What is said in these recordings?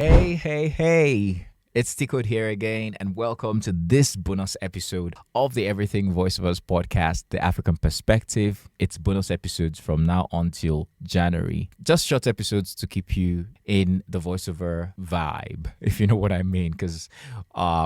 Hey. It's Tcode here again, and welcome to this bonus episode of the Everything Voiceovers podcast, The African Perspective. It's bonus episodes from now until January. Just short episodes to keep you in the voiceover vibe, if you know what I mean, because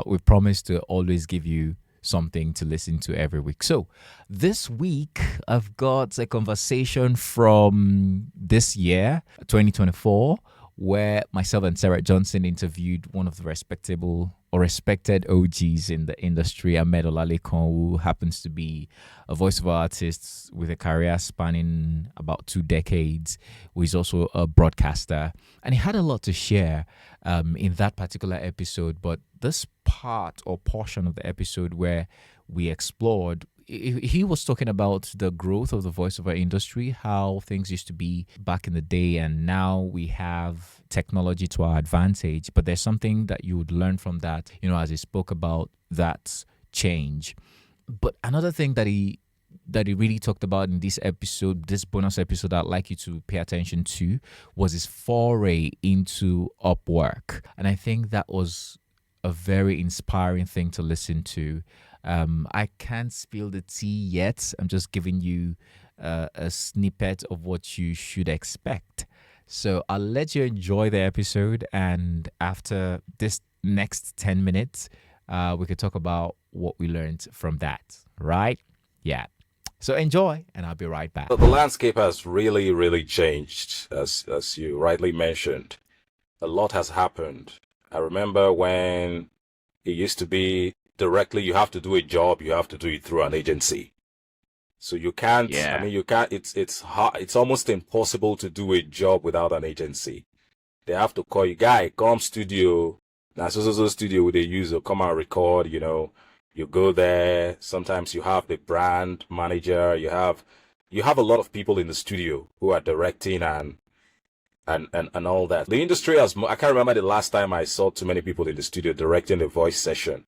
we promise to always give you something to listen to every week. So this week, I've got a conversation from this year, 2024, where myself and Serah Johnson interviewed one of the respected OGs in the industry, Ahmed Olalekan, who happens to be a voiceover artist with a career spanning about 2 decades, who is also a broadcaster. And he had a lot to share in that particular episode. But this part or portion of the episode where we explored, he was talking about the growth of the voiceover industry, how things used to be back in the day, and now we have technology to our advantage. But there's something that you would learn from that, as he spoke about that change. But another thing that he really talked about in this episode, this bonus episode, I'd like you to pay attention to, was his foray into Upwork. And I think that was a very inspiring thing to listen to. I can't spill the tea yet. I'm just giving you a snippet of what you should expect. So I'll let you enjoy the episode, and after this next 10 minutes, we could talk about what we learned from that, right? Yeah. So enjoy, and I'll be right back. The landscape has really changed, as you rightly mentioned. A lot has happened. I remember when it used to be directly, you have to do a job, you have to do it through an agency. So you can't, it's hard, it's almost impossible to do a job without an agency. They have to call you, guy, come studio. Now, so studio they use, come and record, you go there. Sometimes you have the brand manager, you have a lot of people in the studio who are directing and all that. The industry I can't remember the last time I saw too many people in the studio directing a voice session.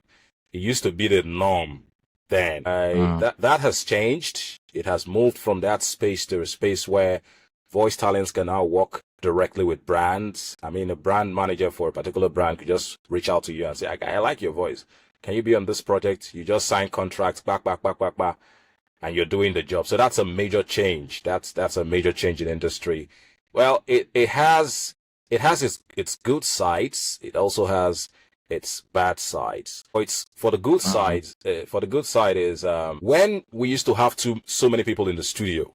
It used to be the norm then. That has changed. It has moved from that space to a space where voice talents can now work directly with brands. I mean, a brand manager for a particular brand could just reach out to you and say, I like your voice. Can you be on this project? You just sign contracts, back, and you're doing the job. So that's a major change. That's a major change in industry. Well, it has its good sides. It also has its bad sides. It's for the good side. For the good side is when we used to have so many people in the studio.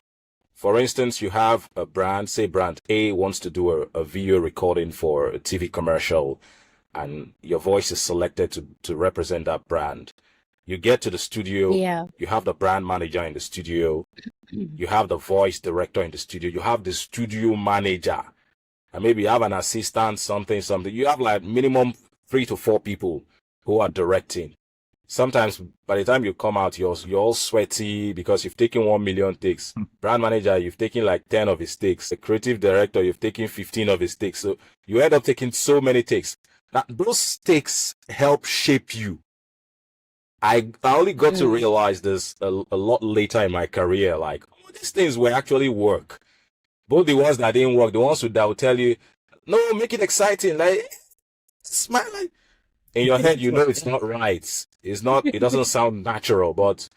For instance, you have a brand, say brand A wants to do a video recording for a TV commercial, and your voice is selected to represent that brand. You get to the studio, you have the brand manager in the studio, you have the voice director in the studio, you have the studio manager, and maybe you have an assistant, something. You have like minimum 3 to 4 people who are directing. Sometimes by the time you come out, you're all sweaty because you've taken 1 million takes. Brand manager, you've taken like 10 of his takes. The creative director, you've taken 15 of his takes. So you end up taking so many takes. Now, those takes help shape you. I only got to realize this a lot later in my career. Like, these things will actually work. Both the ones that didn't work, the ones that will tell you, no, make it exciting. Like, smile. Like, in your head, it's not right. It doesn't sound natural, but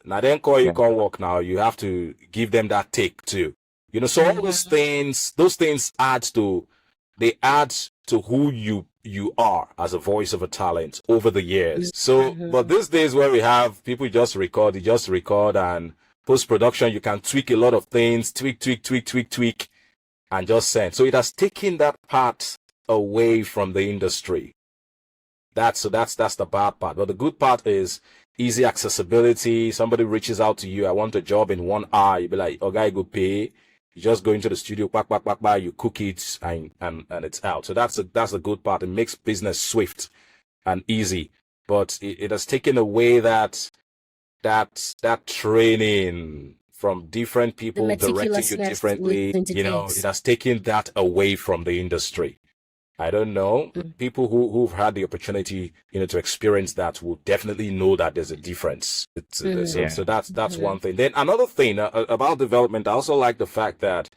now then you can't work now. You have to give them that take too. So all those things add to who you are as a voice of a talent over the years. So, but these days where we have people you just record, and post-production, you can tweak a lot of things, tweak, and just send. So it has taken that part away from the industry. That's the bad part. But the good part is easy accessibility. Somebody reaches out to you, I want a job in 1 hour. You be like, okay, go pay. You just go into the studio, you cook it, and it's out. So that's the good part. It makes business swift and easy. But it has taken away that training from different people directing you differently. It has taken that away from the industry. I don't know. People who've had the opportunity, to experience that will definitely know that there's a difference. So that's one thing. Then another thing about development, I also like the fact that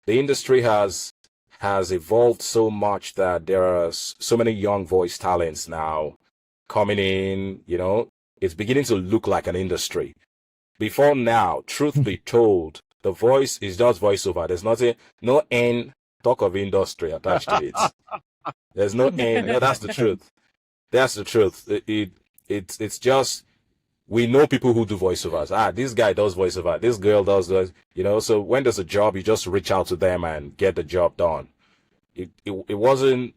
the industry has has evolved so much that there are so many young voice talents now coming in, it's beginning to look like an industry. Before now, truth be told, the voice is just voiceover. There's nothing, no end talk of industry attached to it. There's no end. No, that's the truth. That's the truth. It's just, we know people who do voiceovers. This guy does voiceover. This girl does, so when there's a job, you just reach out to them and get the job done. It wasn't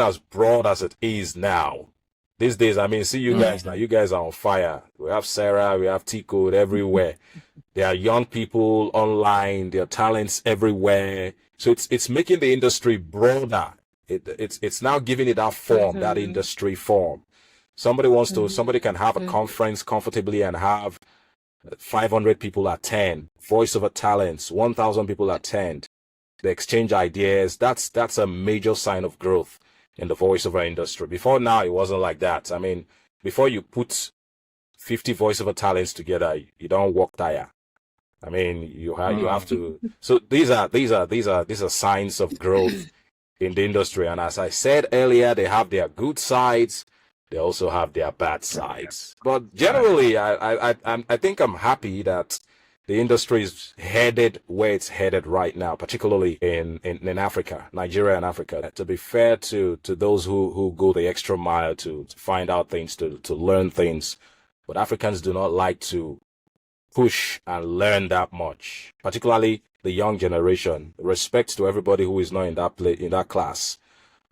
as broad as it is now. These days, see you guys now. You guys are on fire. We have Serah, we have Tcode everywhere. There are young people online. There are talents everywhere. So it's making the industry broader. It's now giving it that form, that industry form. Somebody can have a conference comfortably and have 500 people attend. Voiceover talents, 1,000 people attend. They exchange ideas. That's a major sign of growth in the voiceover industry. Before now, it wasn't like that. Before you put 50 voiceover talents together, you don't walk tire. You have to. So these are signs of growth in the industry. And as I said earlier, they have their good sides. They also have their bad sides. But generally, I think I'm happy that the industry is headed where it's headed right now, particularly in Africa, Nigeria and Africa. To be fair to those who go the extra mile to find out things, to learn things. But Africans do not like to push and learn that much, particularly the young generation. Respect to everybody who is not in that class.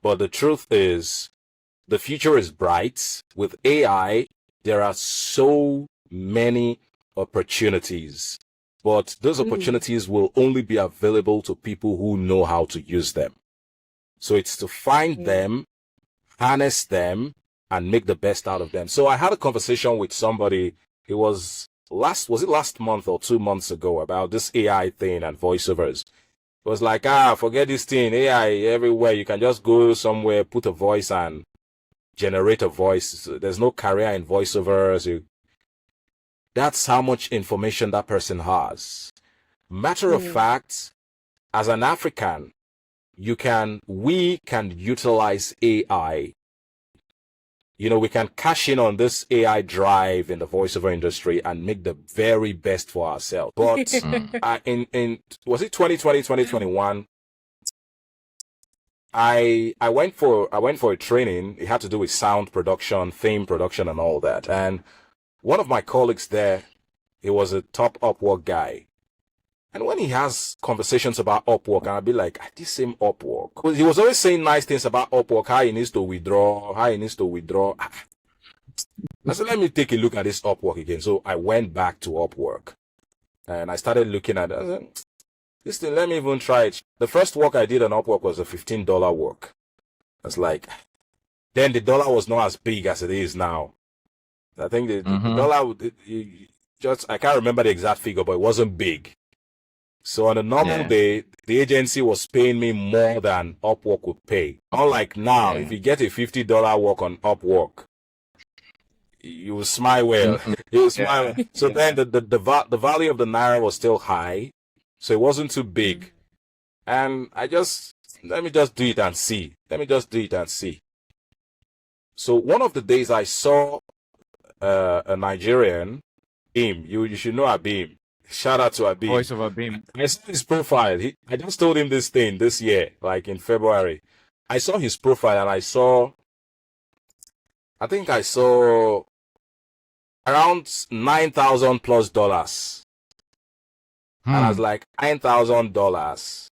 But the truth is, the future is bright. With AI, there are so many opportunities, but those opportunities will only be available to people who know how to use them. So it's to find them, harness them, and make the best out of them. So I had a conversation with somebody. It was it last month or 2 months ago, about this AI thing and voiceovers. It was like, forget this thing, AI everywhere. You can just go somewhere, put a voice and generate a voice. There's no career in voiceovers. That's how much information that person has. Matter of fact, as an African, we can utilize AI. We can cash in on this AI drive in the voiceover industry and make the very best for ourselves. But was it 2020, 2021? I went for a training. It had to do with sound production, theme production, and all that. And one of my colleagues there, he was a top Upwork guy. And when he has conversations about Upwork, and I'll be like, this same Upwork. He was always saying nice things about Upwork, how he needs to withdraw. I said, let me take a look at this Upwork again. So I went back to Upwork and I started looking at it. I said, this thing, let me even try it. The first work I did on Upwork was a $15 work. I was like, then the dollar was not as big as it is now. I think the dollar, I can't remember the exact figure, but it wasn't big. So on a normal day, the agency was paying me more than Upwork would pay. Unlike now, if you get a $50 work on Upwork, you will smile well. You will smile. So then the value of the naira was still high, so it wasn't too big. And let me just do it and see. So one of the days I saw a Nigerian, Beam. You should know Abim. Shout out to Abim. Voiceover Beam. I saw his profile. I just told him this thing this year, like in February. I saw his profile and I think I saw around $9,000+. And I was like, $9,000.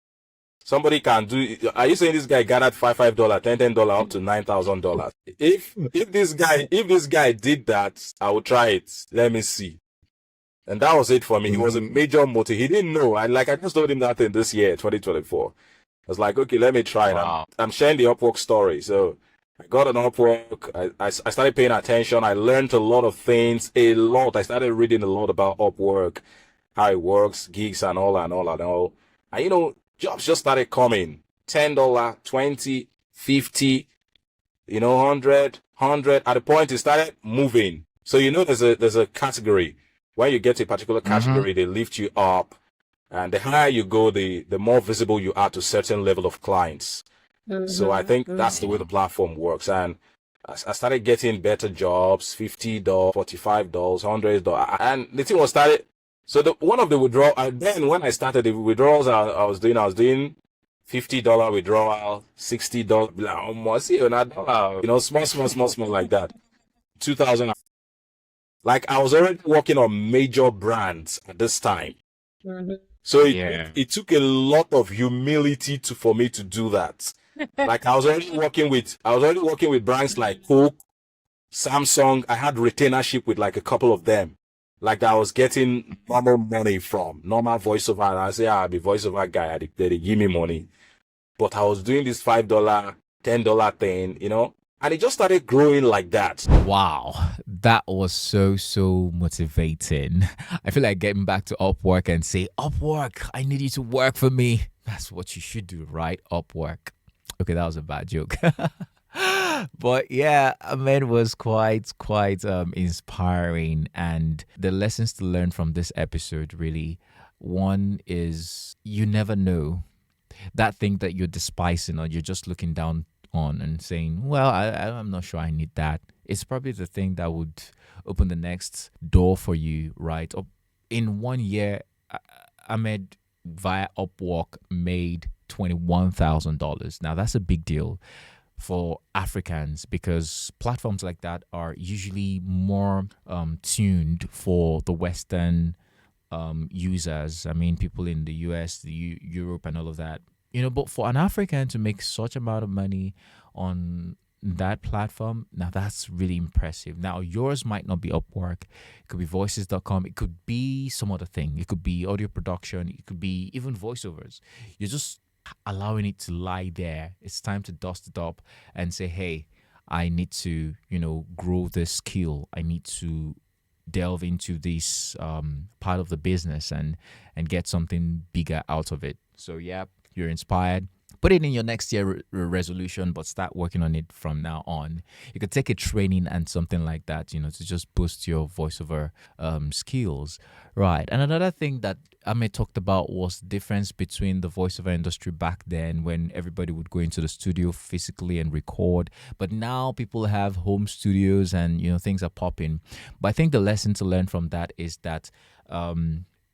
Somebody can do. Are you saying this guy gathered $5, $10 up to $9,000? If this guy did that, I would try it. Let me see. And that was it for me. He was a major motive. He didn't know. I just told him that in this year, 2024. I was like, okay, let me try it. Wow. I'm sharing the Upwork story. So I got an Upwork. I started paying attention. I learned a lot of things, a lot. I started reading a lot about Upwork, how it works, gigs and all. And jobs just started coming. $10, $20, $50, $100. At the point it started moving. So there's a category. When you get to a particular category, they lift you up. And the higher you go, the more visible you are to certain level of clients. So I think that's the way the platform works. And I started getting better jobs, $50, $45, $100. And the thing was started. So one of the withdrawal, and then when I started the withdrawals I was doing $50 withdrawal, $60, almost, small like that. 2000, like I was already working on major brands at this time. So it took a lot of humility for me to do that. Like I was already working with brands like Coke, Samsung. I had retainership with like a couple of them. Like I was getting normal money from normal voiceover. And I say, I'll be voiceover guy. They give me money. But I was doing this $5, $10 thing, and it just started growing like that. Wow, that was so motivating. I feel like getting back to Upwork and say, Upwork, I need you to work for me. That's what you should do, right? Upwork. Okay, that was a bad joke. But yeah, Ahmed was quite inspiring, and the lessons to learn from this episode really, one is you never know that thing that you're despising or you're just looking down on and saying, well, I'm not sure I need that. It's probably the thing that would open the next door for you, right? In 1 year, Ahmed via Upwork made $21,000. Now that's a big deal for Africans because platforms like that are usually more tuned for the Western users. I mean, people in the US, Europe, and all of that. But for an African to make such amount of money on that platform, now that's really impressive. Now, yours might not be Upwork. It could be voices.com. It could be some other thing. It could be audio production. It could be even voiceovers. You're just allowing it to lie there. It's time to dust it up and say, hey, I need to, grow this skill. I need to delve into this part of the business and get something bigger out of it. So yeah, you're inspired. Put it in your next year resolution, but start working on it from now on. You could take a training and something like that, to just boost your voiceover skills. Right. And another thing that Ahmed talked about was the difference between the voiceover industry back then when everybody would go into the studio physically and record. But now people have home studios and, things are popping. But I think the lesson to learn from that is that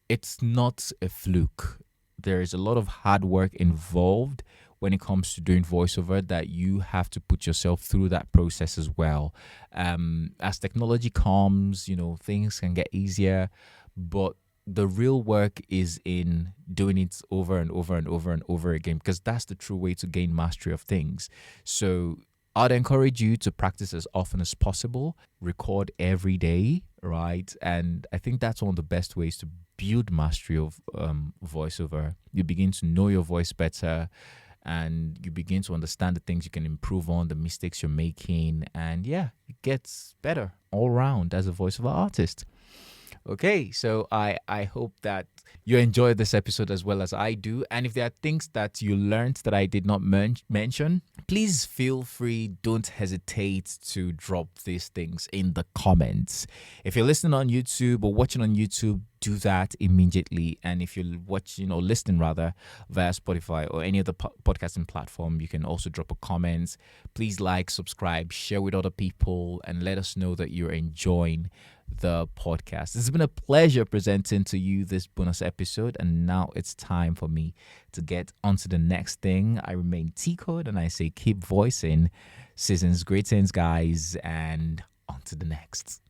it's not a fluke. There is a lot of hard work involved when it comes to doing voiceover that you have to put yourself through that process as well. As technology comes, things can get easier, but the real work is in doing it over and over and over and over again, because that's the true way to gain mastery of things. So I'd encourage you to practice as often as possible, record every day, right? And I think that's one of the best ways to build mastery of voiceover. You begin to know your voice better and you begin to understand the things you can improve on, the mistakes you're making. And yeah, it gets better all around as a voiceover artist. Okay, so I hope that you enjoyed this episode as well as I do. And if there are things that you learned that I did not mention, please feel free. Don't hesitate to drop these things in the comments. If you're listening on YouTube or watching on YouTube, do that immediately. And if you're listening rather via Spotify or any other podcasting platform, you can also drop a comment. Please like, subscribe, share with other people, and let us know that you're enjoying the podcast. It's been a pleasure presenting to you this bonus episode, and now it's time for me to get onto the next thing. I remain Tcode, and I say keep voicing. Season's greetings, guys, and on to the next.